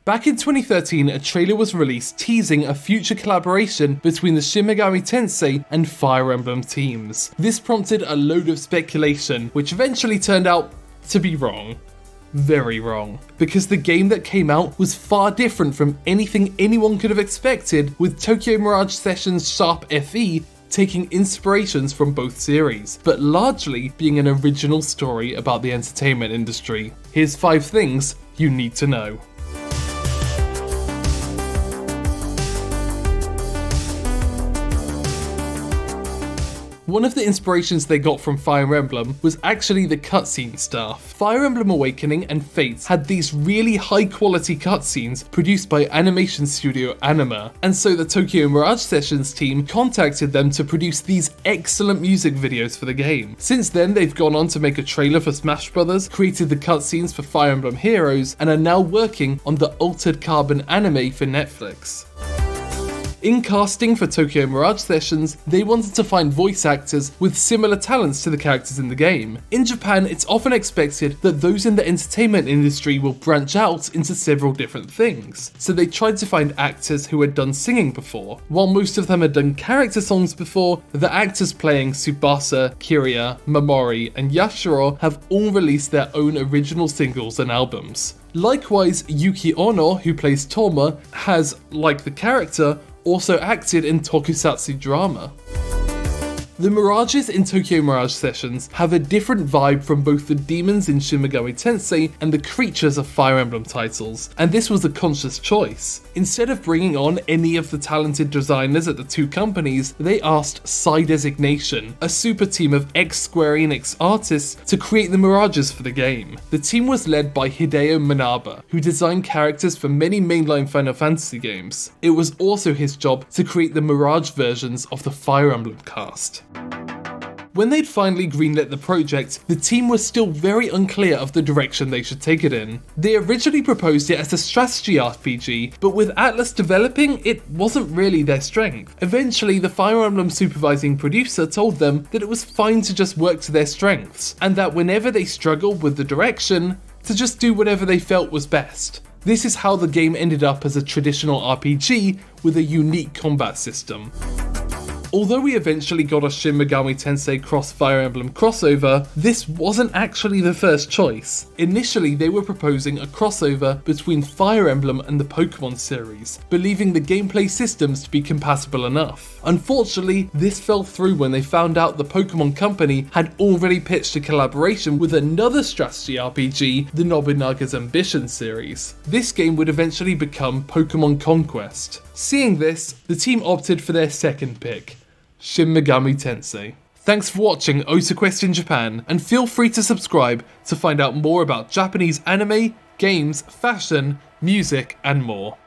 Back in 2013, a trailer was released teasing a future collaboration between the Shin Megami Tensei and Fire Emblem teams. This prompted a load of speculation, which eventually turned out to be wrong. Very wrong. Because the game that came out was far different from anything anyone could have expected, with Tokyo Mirage Sessions Sharp FE taking inspirations from both series, but largely being an original story about the entertainment industry. Here's 5 things you need to know. One of the inspirations they got from Fire Emblem was actually the cutscene stuff. Fire Emblem Awakening and Fates had these really high quality cutscenes produced by animation studio Anima, and so the Tokyo Mirage Sessions team contacted them to produce these excellent music videos for the game. Since then, they've gone on to make a trailer for Smash Bros, created the cutscenes for Fire Emblem Heroes, and are now working on the Altered Carbon anime for Netflix. In casting for Tokyo Mirage Sessions, they wanted to find voice actors with similar talents to the characters in the game. In Japan, it's often expected that those in the entertainment industry will branch out into several different things, so they tried to find actors who had done singing before. While most of them had done character songs before, the actors playing Tsubasa, Kiria, Mamori, and Yashiro have all released their own original singles and albums. Likewise, Yuki Ono, who plays Toma, has, like the character, also acted in tokusatsu drama. The Mirages in Tokyo Mirage Sessions have a different vibe from both the demons in Shin Megami Tensei and the creatures of Fire Emblem titles, and this was a conscious choice. Instead of bringing on any of the talented designers at the two companies, they asked Psi Designation, a super team of ex-Square Enix artists, to create the Mirages for the game. The team was led by Hideo Manaba, who designed characters for many mainline Final Fantasy games. It was also his job to create the Mirage versions of the Fire Emblem cast. When they'd finally greenlit the project, the team was still very unclear of the direction they should take it in. They originally proposed it as a strategy RPG, but with ATLUS developing, it wasn't really their strength. Eventually, the Fire Emblem supervising producer told them that it was fine to just work to their strengths, and that whenever they struggled with the direction, to just do whatever they felt was best. This is how the game ended up as a traditional RPG with a unique combat system. Although we eventually got a Shin Megami Tensei Cross Fire Emblem crossover, this wasn't actually the first choice. Initially, they were proposing a crossover between Fire Emblem and the Pokemon series, believing the gameplay systems to be compatible enough. Unfortunately, this fell through when they found out the Pokemon company had already pitched a collaboration with another strategy RPG, the Nobunaga's Ambition series. This game would eventually become Pokemon Conquest. Seeing this, the team opted for their second pick, Shin Megami Tensei. Thanks for watching OTAQUEST in Japan, and feel free to subscribe to find out more about Japanese anime, games, fashion, music, and more.